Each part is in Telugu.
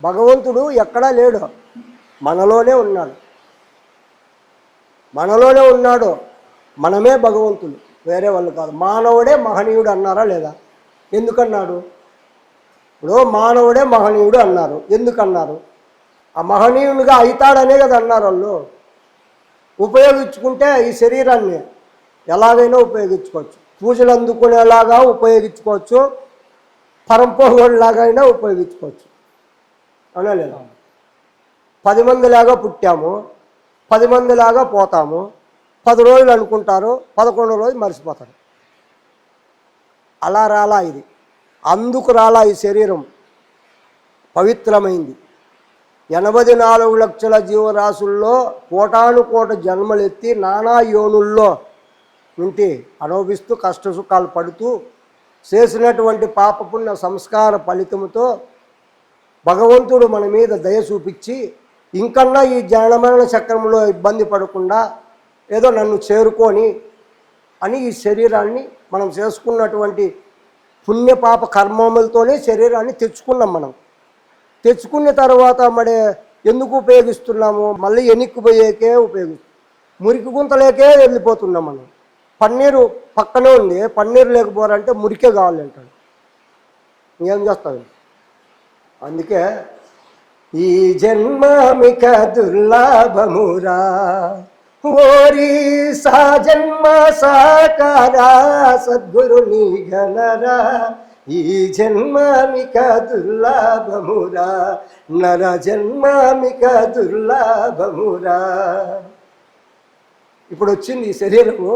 భగవంతుడు ఎక్కడా లేడు, మనలోనే ఉన్నాడు. మనలోనే ఉన్నాడు, మనమే భగవంతుడు, వేరే వాళ్ళు కాదు. మానవుడే మహనీయుడు అన్నారా లేదా? ఎందుకన్నాడు? ఇప్పుడు మానవుడే మహనీయుడు అన్నారు, ఎందుకన్నారు? ఆ మహనీయునిగా అవుతాడనే కదా అన్నారు వాళ్ళు. ఉపయోగించుకుంటే ఈ శరీరాన్ని ఎలాగైనా ఉపయోగించుకోవచ్చు, పూజలు అందుకునేలాగా ఉపయోగించుకోవచ్చు, పరంపోగోళ్ళలాగైనా ఉపయోగించుకోవచ్చు. అవునా లేదా? 10 మందిలాగా పుట్టాము, 10 మందిలాగా పోతాము. 10 రోజులు అనుకుంటారు, 11 రోజు మర్చిపోతారు. అలా రాలా ఇది, అందుకు రాలా ఈ శరీరం పవిత్రమైంది. 84 లక్షల జీవరాశుల్లో కోటాను కోట జన్మలెత్తి నానా యోనుల్లో ఉంటే అనుభవిస్తూ కష్టసుఖాలు పడుతూ చేసినటువంటి పాపపుణ్య సంస్కార ఫలితంతో భగవంతుడు మన మీద దయ చూపించి ఇంకన్నా ఈ జనమరణ చక్రంలో ఇబ్బంది పడకుండా ఏదో నన్ను చేరుకొని అని ఈ శరీరాన్ని మనం చేసుకున్నటువంటి పుణ్యపాప కర్మములతోనే శరీరాన్ని తెచ్చుకున్నాం. మనం తెచ్చుకున్న తర్వాత మరి ఎందుకు ఉపయోగిస్తున్నాము? మళ్ళీ ఎన్నిక్కుపోయేకే ఉపయోగిస్తాం, మురికి గుంతలేకే వెళ్ళిపోతున్నాం. మనం పన్నీరు పక్కనే ఉంది, పన్నీరు లేకపోవాలంటే మురికే కావాలంటాడు, ఏం చేస్తాం? అందుకే ఈ జన్మమిక దుర్లభమురా ఓరి సా జన్మ సాకారా సద్గురుని గణరా, ఈ జన్మమిక దుర్లభమురా నర జన్మమిక దుర్లభమురా. ఇప్పుడు వచ్చింది ఈ శరీరము,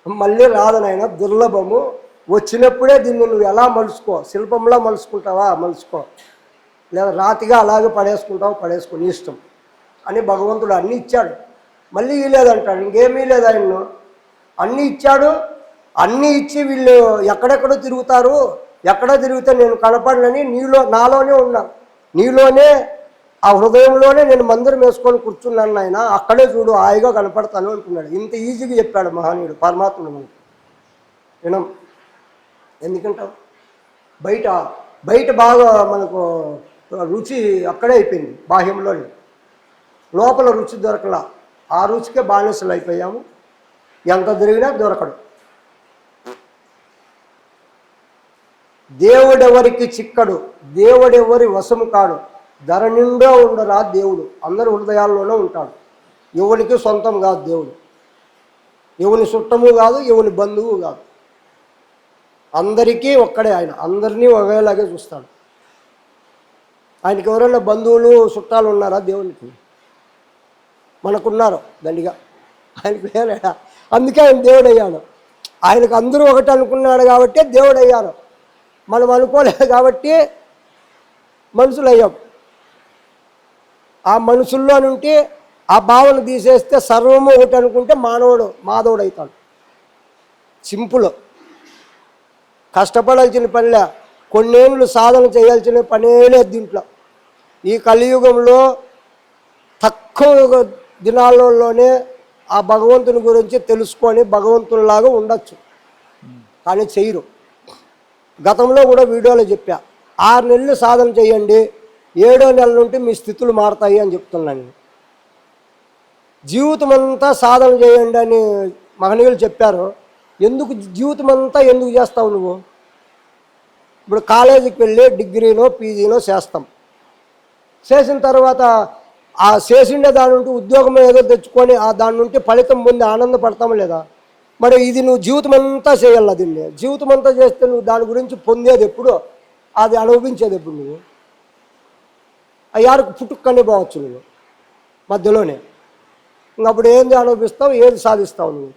మళ్ళీ రాదనైనా దుర్లభము. వచ్చినప్పుడే దీన్ని నువ్వు ఎలా మలుచుకో, శిల్పంలా మలుచుకుంటావా మలుచుకో, లేదా రాతిగా అలాగే పడేసుకో, నీ ఇష్టం అని భగవంతుడు అన్నీ ఇచ్చాడు. మళ్ళీ ఇవ్వలేదంటాడు, ఇంకేమీ లేదు ఆయన్ను. అన్నీ ఇచ్చాడు, అన్నీ ఇచ్చి వీళ్ళు ఎక్కడెక్కడో తిరుగుతారు, ఎక్కడో తిరిగితే నేను కనపడనని నాలోనే ఉన్నాను, నీలోనే ఆ హృదయంలోనే నేను మందిరం వేసుకొని కూర్చున్నాను ఆయన, అక్కడే చూడు హాయిగా కనపడతాను అంటున్నాడు. ఇంత ఈజీగా చెప్పాడు మహనీయుడు పరమాత్ముడు మనకు. వినం ఎందుకంటావు? బయట బాగా మనకు రుచి అక్కడే అయిపోయింది, బాహ్యంలోనే. లోపల రుచి దొరకలా, ఆ రుచికే బానిసలు అయిపోయాము. ఎంత తిరిగినా దొరకడు. దేవుడెవరికి చిక్కడు, దేవుడెవరి వశము కాడు, ధర నిండా ఉండరా దేవుడు, అందరి హృదయాల్లోనే ఉంటాడు. ఎవరికి సొంతం కాదు దేవుడు, ఎవని చుట్టము కాదు, ఎవని బంధువు కాదు, అందరికీ ఒక్కడే ఆయన, అందరినీ ఒకేలాగే చూస్తాడు. ఆయనకి ఎవరైనా బంధువులు చుట్టాలు ఉన్నారా? దేవునికి మనకున్నారు దండిగా, ఆయనకు లేడా? అందుకే ఆయన దేవుడు అయ్యాడు. ఆయనకు అందరూ ఒకటి అనుకున్నాడు కాబట్టి దేవుడు అయ్యారు, మనం అనుకోలేదు కాబట్టి మనుషులు అయ్యాం. ఆ మనుషుల్లో నుండి ఆ భావన తీసేస్తే సర్వము ఒకటి అనుకుంటే మాధవుడు అవుతాడు. సింపుల్, కష్టపడాల్సిన పనిలే, కొన్నేళ్ళు సాధన చేయాల్సిన పనే లేదు దీంట్లో. ఈ కలియుగంలో తక్కువ దినాలలోనే ఆ భగవంతుని గురించి తెలుసుకొని భగవంతునిలాగా ఉండొచ్చు, కానీ చేయరు. గతంలో కూడా వీడియోలో చెప్పా, 6 నెలలు సాధన చేయండి, 7వ నెల నుండి మీ స్థితులు మారుతాయి అని చెప్తున్నాను. జీవితం అంతా సాధన చేయండి అని మహనీయులు చెప్పారు. ఎందుకు జీవితం అంతా ఎందుకు చేస్తావు నువ్వు? ఇప్పుడు కాలేజీకి వెళ్ళి డిగ్రీనో పీజీనో చేస్తాం, చేసిన తర్వాత ఆ చేసిండే దాని నుండి ఉద్యోగం ఏదో తెచ్చుకొని ఆ దాని నుండి ఫలితం పొంది ఆనందపడతాం లేదా? మరి ఇది నువ్వు జీవితం అంతా చేయాలి. దీన్ని జీవితం అంతా చేస్తే నువ్వు దాని గురించి పొందేది ఎప్పుడు, అది అనుభవించేది ఎప్పుడు? నువ్వు అయ్యారికి పుట్టుకనే పోవచ్చు నువ్వు మధ్యలోనే, ఇంకప్పుడు ఏంది అనుభవిస్తావు, ఏది సాధిస్తావు? నువ్వు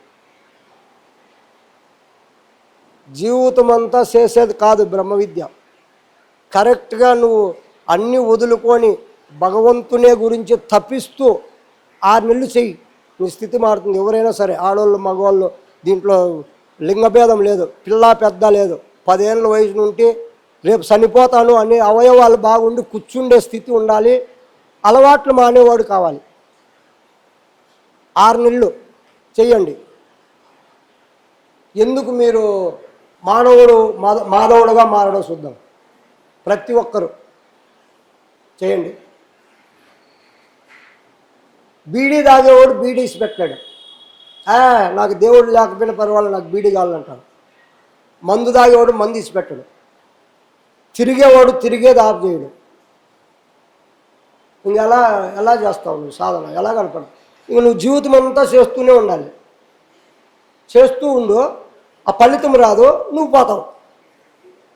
జీవితం అంతా చేసేది కాదు బ్రహ్మ విద్య. కరెక్ట్గా నువ్వు అన్నీ వదులుకొని భగవంతునే గురించి తప్పిస్తూ 6 నెలలు చెయ్యి, నీ స్థితి మారుతుంది. ఎవరైనా సరే, ఆడవాళ్ళు మగవాళ్ళు, దీంట్లో లింగభేదం లేదు, పిల్ల పెద్ద లేదు. 10 ఏళ్ళ వయసు నుండి రేపు చనిపోతాను అనే అవయవాలు బాగుండి కూర్చుండే స్థితి ఉండాలి, అలవాట్లు మానేవాడు కావాలి. 6 నెలలు చెయ్యండి. ఎందుకు మీరు మాధవుడుగా మారడం చూద్దాం. ప్రతి ఒక్కరు చేయండి. బీడీ తాగేవాడు బీడీ ఇసి పెట్టాడు. నాకు దేవుడు లేకపోయినా పర్వాలేదు, నాకు బీడీ కావాలంటాడు. మందు తాగేవాడు మందు ఇసి పెట్టాడు. తిరిగేవాడు తిరిగేది ఆఫ్ చేయడు. ఇంక ఎలా చేస్తావు నువ్వు సాధన? ఎలా కనపడదు? ఇంక నువ్వు జీవితం అంతా చేస్తూనే ఉండాలి. చేస్తూ ఉండు, ఆ ఫలితం రాదు, నువ్వు పోతావు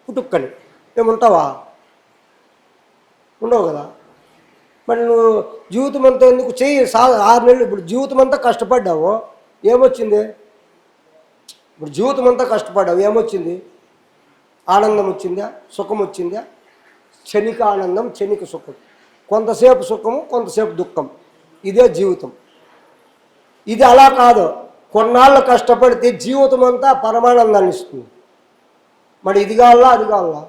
పుట్టుక్కని. ఏముంటావా? ఉండవు కదా. మరి నువ్వు జీవితం అంతా ఎందుకు చెయ్యి? 6 నెలలు ఇప్పుడు జీవితం అంతా కష్టపడ్డావు, ఏమొచ్చింది? ఇప్పుడు జీవితం అంతా కష్టపడ్డావు, ఏమొచ్చింది? ఆనందం వచ్చిందా? సుఖం వచ్చిందా? క్షణిక ఆనందం, క్షణిక సుఖం. కొంతసేపు సుఖము, కొంతసేపు దుఃఖం. ఇదే జీవితం. ఇది అలా కాదు. కొన్నాళ్ళు కష్టపడితే జీవితం అంతా పరమానందాన్ని ఇస్తుంది. మరి ఇది కావాలా అది కావాలా?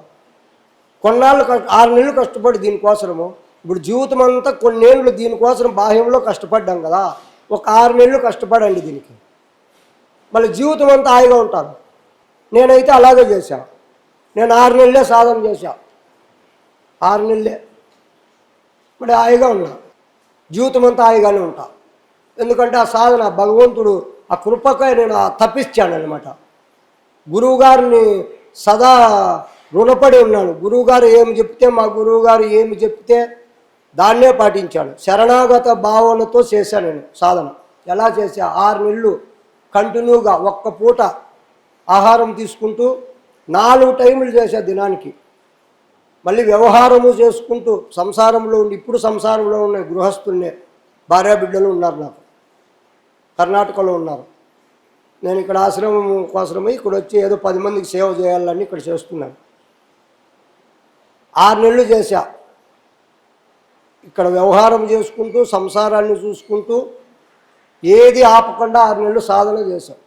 కొన్నాళ్ళు 6 నెలలు కష్టపడి దీనికోసము, ఇప్పుడు జీవితం అంతా కొన్నేళ్ళు దీనికోసం బాహ్యంలో కష్టపడ్డాం కదా, ఒక 6 నెలలు కష్టపడండి దీనికి, మళ్ళీ జీవితం అంతా హాయిగా ఉంటాను. నేనైతే అలాగే చేశా. నేను 6 నెలలే సాధన చేశా, 6 నెలలే. మరి హాయిగా ఉన్నా, జీవితం అంతా హాయిగానే ఉంటా. ఎందుకంటే ఆ సాధన భగవంతుడు ఆ కృపకై నేను తప్పించానమాట. గురువుగారిని సదా రుణపడి ఉన్నాను. గురువుగారు ఏమి చెప్తే, మా గురువుగారు ఏమి చెప్తే దాన్నే పాటించాను. శరణాగత భావనతో చేశాను నేను సాధన. ఎలా చేశా? 6 నెలలు కంటిన్యూగా ఒక్క పూట ఆహారం తీసుకుంటూ 4 టైములు చేశా దినానికి. మళ్ళీ వ్యవహారము చేసుకుంటూ సంసారంలో ఉండి, ఇప్పుడు సంసారంలో ఉన్న గృహస్థుల్నే, భార్యాబిడ్డలు ఉన్నారు నాకు, కర్ణాటకలో ఉన్నారు. నేను ఇక్కడ ఆశ్రమం కోసమై ఇక్కడ వచ్చి ఏదో 10 మందికి సేవ చేయాలని ఇక్కడ చేస్తున్నాను. 6 నెలలు చేశా. ఇక్కడ వ్యవహారం చేసుకుంటూ సంసారాన్ని చూసుకుంటూ ఏది ఆపకుండా 6 నెలలు సాధన చేశాం.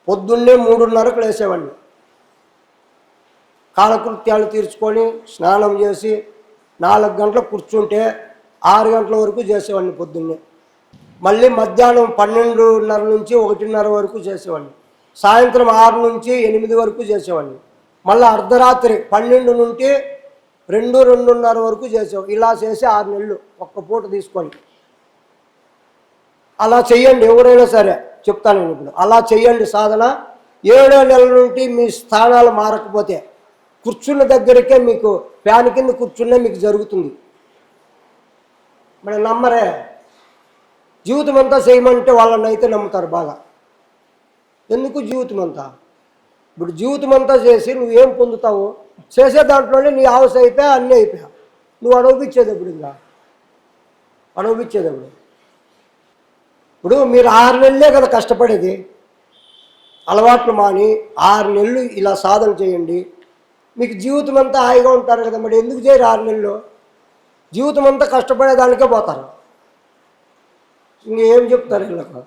పొద్దున్నే 3:30కు లేసేవాడిని. కాలకృత్యాలు తీర్చుకొని స్నానం చేసి 4 గంటలకు కూర్చుంటే 6 గంటల వరకు చేసేవాడిని పొద్దున్నే. మళ్ళీ మధ్యాహ్నం 12:30 నుంచి 1:30 వరకు చేసేవాడిని. సాయంత్రం 6 నుంచి 8 వరకు చేసేవాడిని. మళ్ళీ అర్ధరాత్రి 12 నుండి 2:30 వరకు చేసేవాడు. ఇలా చేసి 6 నెలలు ఒక్క పూట తీసుకొని. అలా చెయ్యండి, ఎవరైనా సరే చెప్తాను నేను ఇప్పుడు. అలా చెయ్యండి సాధన. 7వ నెల నుండి మీ స్థానాలు మారకపోతే కూర్చున్న దగ్గరికే మీకు ఫ్యాన్ కింద కూర్చున్నా మీకు జరుగుతుంది. మరి నమ్మరే. జీవితం అంతా చేయమంటే వాళ్ళని అయితే నమ్ముతారు బాగా. ఎందుకు జీవితం అంతా? ఇప్పుడు జీవితం అంతా చేసి నువ్వేం పొందుతావు? చేసే దాంట్లోనే నీ ఆవస అయిపోయా, అన్నీ అయిపోయా. నువ్వు అనుభవించేటప్పుడు ఇంకా అనుభవించేటప్పుడు ఇప్పుడు మీరు 6 నెలలే కదా కష్టపడేది. అలవాట్లు మాని 6 నెలలు ఇలా సాధన చేయండి, మీకు జీవితం అంతా హాయిగా ఉంటారు కదా. మరి ఎందుకు చేయరు 6 నెలలు? జీవితం అంతా కష్టపడేదానికే పోతారు. ఇంకేం చెప్తారు వీళ్ళకు?